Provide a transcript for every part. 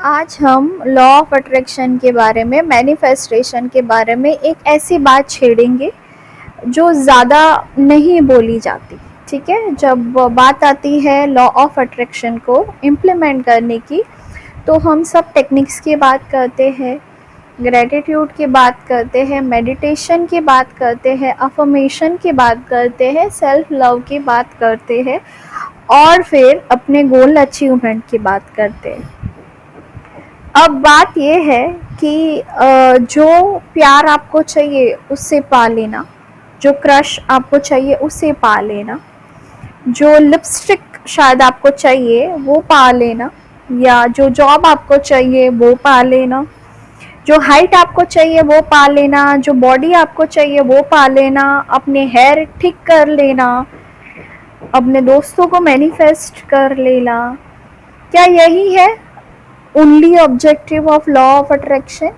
आज हम law of attraction के बारे में, मैनिफेस्टेशन के बारे में एक ऐसी बात छेड़ेंगे जो ज़्यादा नहीं बोली जाती। ठीक है, जब बात आती है लॉ ऑफ अट्रैक्शन को इम्प्लीमेंट करने की, तो हम सब टेक्निक्स की बात करते हैं, ग्रेटिट्यूड की बात करते हैं, मेडिटेशन की बात करते हैं, अफर्मेशन की बात करते हैं, सेल्फ लव की बात करते हैं और फिर अपने गोल अचीवमेंट की बात करते हैं। अब बात ये है कि जो प्यार आपको चाहिए उससे पा लेना, जो क्रश आपको चाहिए उससे पा लेना, जो लिपस्टिक शायद आपको चाहिए वो पा लेना, या जो जॉब आपको चाहिए वो पा लेना, जो हाइट आपको चाहिए वो पा लेना, जो बॉडी आपको चाहिए वो पा लेना, अपने हेयर ठीक कर लेना, अपने दोस्तों को मैनिफेस्ट कर लेना। क्या यही है only objective of law of attraction?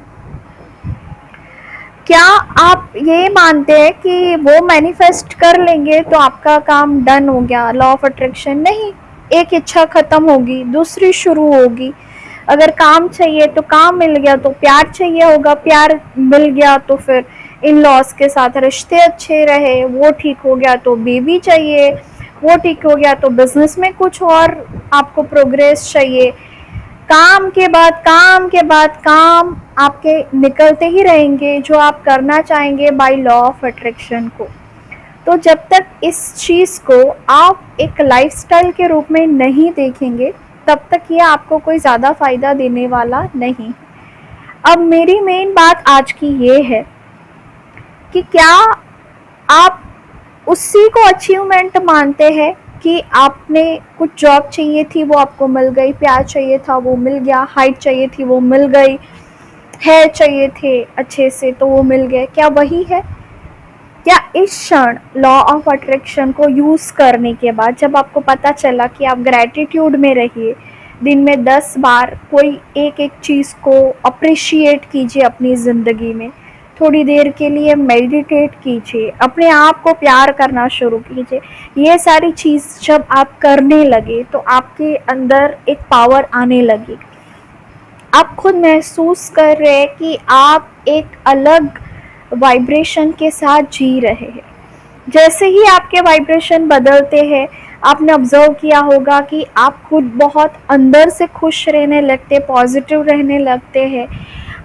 क्या आप ये मानते हैं कि वो मैनिफेस्ट कर लेंगे तो आपका काम डन हो गया? लॉ ऑफ अट्रैक्शन नहीं, एक इच्छा खत्म होगी, दूसरी शुरू होगी। अगर काम चाहिए तो काम मिल गया, तो प्यार चाहिए होगा, प्यार मिल गया तो फिर इन लॉज के साथ रिश्ते अच्छे रहे, वो ठीक हो गया तो बेबी चाहिए, वो ठीक हो गया तो बिजनेस में कुछ और आपको प्रोग्रेस चाहिए। काम के बाद काम के बाद काम आपके निकलते ही रहेंगे जो आप करना चाहेंगे बाय लॉ ऑफ अट्रैक्शन को। तो जब तक इस चीज़ को आप एक लाइफस्टाइल के रूप में नहीं देखेंगे, तब तक ये आपको कोई ज़्यादा फ़ायदा देने वाला नहीं। अब मेरी मेन बात आज की ये है कि क्या आप उसी को अचीवमेंट मानते हैं कि आपने कुछ जॉब चाहिए थी वो आपको मिल गई, प्यार चाहिए था वो मिल गया, हाइट चाहिए थी वो मिल गई, हेयर चाहिए थे अच्छे से तो वो मिल गए? क्या वही है? क्या इस क्षण लॉ ऑफ अट्रैक्शन को यूज़ करने के बाद, जब आपको पता चला कि आप ग्रैटिट्यूड में रहिए, दिन में 10 बार कोई एक एक चीज़ को अप्रिशिएट कीजिए अपनी ज़िंदगी में, थोड़ी देर के लिए मेडिटेट कीजिए, अपने आप को प्यार करना शुरू कीजिए, ये सारी चीज़ जब आप करने लगे तो आपके अंदर एक पावर आने लगी। आप खुद महसूस कर रहे हैं कि आप एक अलग वाइब्रेशन के साथ जी रहे हैं। जैसे ही आपके वाइब्रेशन बदलते हैं, आपने ऑब्जर्व किया होगा कि आप खुद बहुत अंदर से खुश रहने लगते, पॉजिटिव रहने लगते हैं।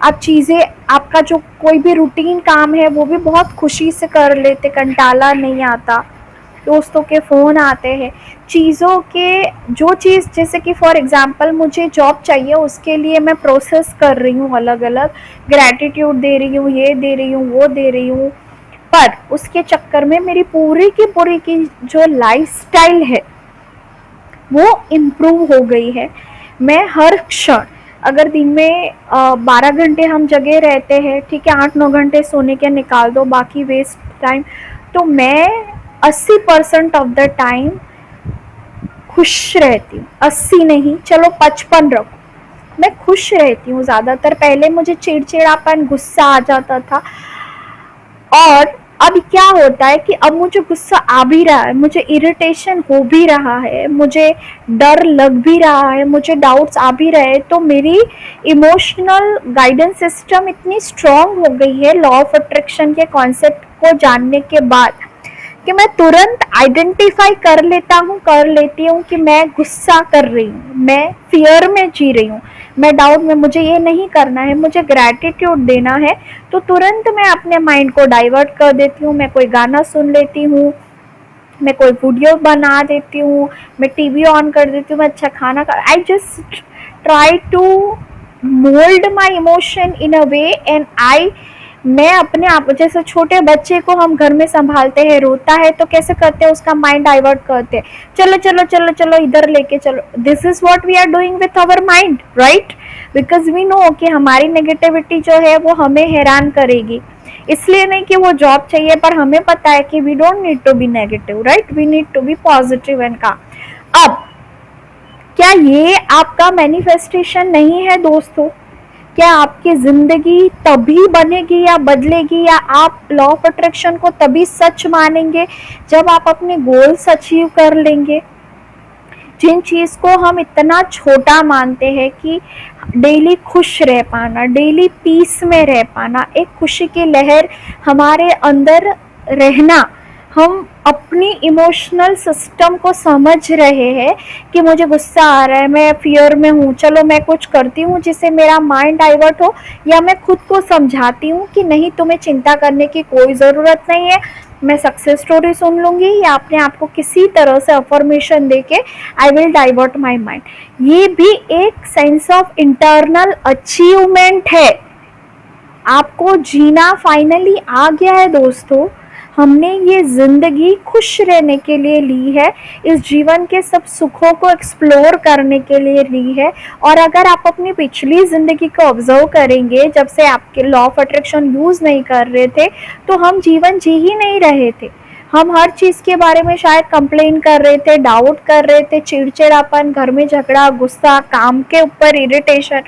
आप चीज़ें, आपका जो कोई भी रूटीन काम है वो भी बहुत खुशी से कर लेते, कंटाला नहीं आता, दोस्तों के फ़ोन आते हैं, चीज़ों के जो चीज़, जैसे कि फॉर एग्ज़ाम्पल मुझे जॉब चाहिए, उसके लिए मैं प्रोसेस कर रही हूँ, अलग अलग ग्रैटिट्यूड दे रही हूँ, ये दे रही हूँ, वो दे रही हूँ, पर उसके चक्कर में मेरी पूरी की जो लाइफस्टाइल है वो इम्प्रूव हो गई है। मैं हर क्षण, अगर दिन में 12 घंटे हम जगे रहते हैं, ठीक है, 8-9 घंटे सोने के निकाल दो, बाकी वेस्ट टाइम, तो मैं 80% ऑफ द टाइम खुश रहती हूँ। 80 नहीं, चलो 55 रखो, मैं खुश रहती हूँ ज़्यादातर। पहले मुझे चिड़चिड़ापन, गुस्सा आ जाता था, और अब क्या होता है कि अब मुझे गुस्सा आ भी रहा है, मुझे इरिटेशन हो भी रहा है, मुझे डर लग भी रहा है, मुझे डाउट्स आ भी रहे हैं, तो मेरी इमोशनल गाइडेंस सिस्टम इतनी स्ट्रॉन्ग हो गई है लॉ ऑफ अट्रैक्शन के कॉन्सेप्ट को जानने के बाद कि मैं तुरंत आइडेंटिफाई कर लेती हूँ कि मैं गुस्सा कर रही हूँ, मैं फियर में जी रही हूँ, मैं डाउट में, मुझे ये नहीं करना है, मुझे ग्रैटिट्यूड देना है, तो तुरंत मैं अपने माइंड को डाइवर्ट कर देती हूँ। मैं कोई गाना सुन लेती हूँ, मैं कोई वीडियो बना देती हूँ, मैं टीवी ऑन कर देती हूँ, मैं अच्छा खाना खा, I just try to mould my emotion in a way, and मैं अपने आप, जैसे छोटे बच्चे को हम घर में संभालते हैं, रोता है तो कैसे करते हैं, उसका माइंड डाइवर्ट करते हैं, चलो चलो चलो चलो इधर लेके चलो। This is what we are doing with our mind, right? Because we know कि हमारी नेगेटिविटी जो है वो हमें हैरान करेगी। इसलिए नहीं कि वो जॉब चाहिए, पर हमें पता है कि we don't need to be negative, right? We need to be positive and calm. अब क्या ये आपका मैनिफेस्टेशन नहीं है दोस्तों? क्या आपकी ज़िंदगी तभी बनेगी या बदलेगी, या आप लॉ ऑफ अट्रैक्शन को तभी सच मानेंगे जब आप अपने गोल्स अचीव कर लेंगे, जिन चीज़ को हम इतना छोटा मानते हैं कि डेली खुश रह पाना, डेली पीस में रह पाना, एक खुशी की लहर हमारे अंदर रहना, हम अपनी इमोशनल सिस्टम को समझ रहे हैं कि मुझे गुस्सा आ रहा है, मैं फियर में हूँ, चलो मैं कुछ करती हूँ जिससे मेरा माइंड डाइवर्ट हो, या मैं खुद को समझाती हूँ कि नहीं तुम्हें चिंता करने की कोई ज़रूरत नहीं है, मैं सक्सेस स्टोरी सुन लूँगी, या अपने आप को किसी तरह से अफर्मेशन दे के I will divert my mind. ये भी एक सेंस ऑफ इंटरनल अचीवमेंट है। आपको जीना फाइनली आ गया है दोस्तों। हमने ये ज़िंदगी खुश रहने के लिए ली है, इस जीवन के सब सुखों को एक्सप्लोर करने के लिए ली है। और अगर आप अपनी पिछली ज़िंदगी को ऑब्जर्व करेंगे, जब से आपके लॉ ऑफ अट्रैक्शन यूज़ नहीं कर रहे थे, तो हम जीवन जी ही नहीं रहे थे। हम हर चीज़ के बारे में शायद कंप्लेन कर रहे थे, डाउट कर रहे थे, चिड़चिड़ापन, घर में झगड़ा, गुस्सा, काम के ऊपर इरिटेशन,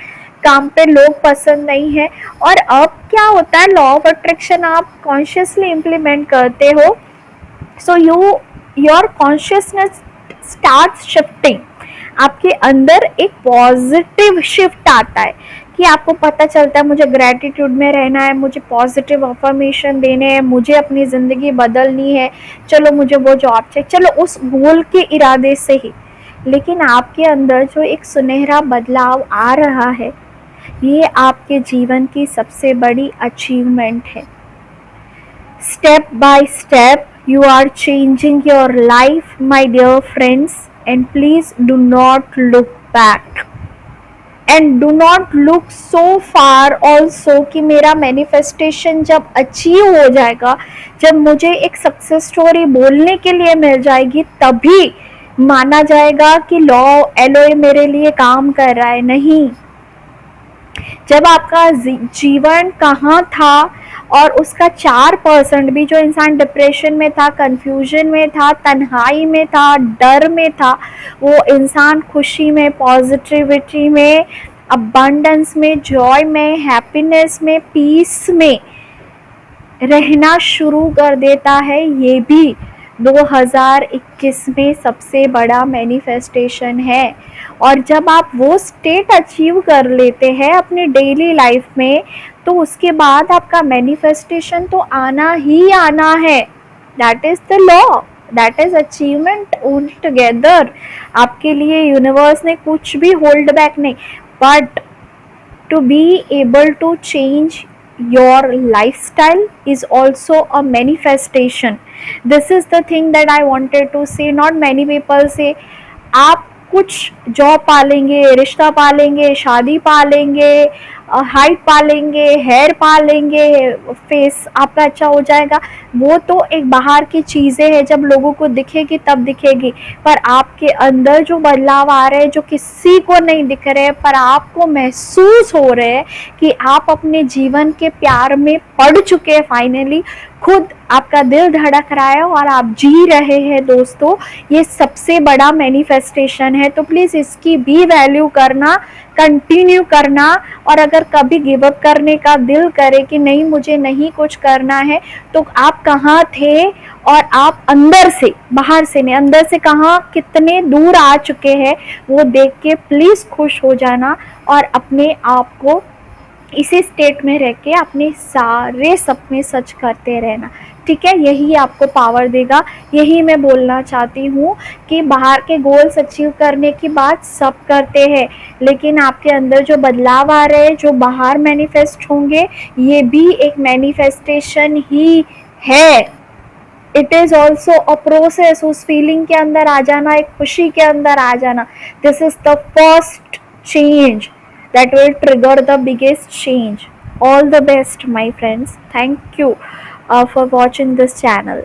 काम पे लोग पसंद नहीं है। और अब क्या होता है, लॉ ऑफ अट्रैक्शन आप कॉन्शियसली इम्प्लीमेंट करते हो, so your consciousness start shifting. आपके अंदर एक पॉजिटिव शिफ्ट आता है कि आपको पता चलता है मुझे ग्रैटिट्यूड में रहना है, मुझे पॉजिटिव अफर्मेशन देने हैं, मुझे अपनी ज़िंदगी बदलनी है, चलो मुझे वो जॉब चाहिए, चलो उस गोल के इरादे से ही। लेकिन आपके अंदर जो एक सुनहरा बदलाव आ रहा है, ये आपके जीवन की सबसे बड़ी अचीवमेंट है। Step by step you are changing your life, my dear friends, and please do not look back and do not look so far also कि मेरा मैनिफेस्टेशन जब अचीव हो जाएगा, जब मुझे एक सक्सेस स्टोरी बोलने के लिए मिल जाएगी, तभी माना जाएगा कि लॉ एलओए मेरे लिए काम कर रहा है। नहीं, जब आपका जीवन कहाँ था और उसका 4% भी, जो इंसान डिप्रेशन में था, कंफ्यूजन में था, तन्हाई में था, डर में था, वो इंसान खुशी में, पॉजिटिविटी में, अबंडेंस में, जॉय में, हैप्पीनेस में, पीस में रहना शुरू कर देता है। ये भी 2021 में सबसे बड़ा मैनिफेस्टेशन है। और जब आप वो स्टेट अचीव कर लेते हैं अपनी डेली लाइफ में, तो उसके बाद आपका मैनिफेस्टेशन तो आना ही आना है। That is the law, that is achievement all together. आपके लिए यूनिवर्स ने कुछ भी होल्ड बैक नहीं, but to be able to change your lifestyle is also a manifestation. This is the thing that I wanted to say. Not many people say आप कुछ job पालेंगे, रिश्ता पालेंगे, शादी पालेंगे, हाइट पालेंगे, हेयर पालेंगे, फेस आपका अच्छा हो जाएगा। वो तो एक बाहर की चीज़ें हैं, जब लोगों को दिखेगी तब दिखेगी। पर आपके अंदर जो बदलाव आ रहे हैं, जो किसी को नहीं दिख रहे हैं, पर आपको महसूस हो रहे हैं कि आप अपने जीवन के प्यार में पड़ चुके हैं फाइनली, खुद आपका दिल धड़क रहा है और आप जी रहे हैं दोस्तों, ये सबसे बड़ा मैनिफेस्टेशन है। तो प्लीज़ इसकी भी वैल्यू करना, कंटिन्यू करना। और अगर कभी गिव अप करने का दिल करे कि नहीं मुझे नहीं कुछ करना है, तो आप कहाँ थे और आप अंदर से, बाहर से नहीं, अंदर से कहाँ कितने दूर आ चुके हैं, वो देख के प्लीज़ खुश हो जाना और अपने आप को इसी स्टेट में रह के अपने सारे सपने सच करते रहना। ठीक है, यही आपको पावर देगा। यही मैं बोलना चाहती हूँ कि बाहर के गोल्स अचीव करने की बात सब करते हैं, लेकिन आपके अंदर जो बदलाव आ रहे हैं, जो बाहर मैनिफेस्ट होंगे, ये भी एक मैनिफेस्टेशन ही है। It is also a process. उस फीलिंग के अंदर आ जाना, एक खुशी के अंदर आ जाना, this is the first change that will trigger the biggest change. All the best, my friends. Thank you for watching this channel.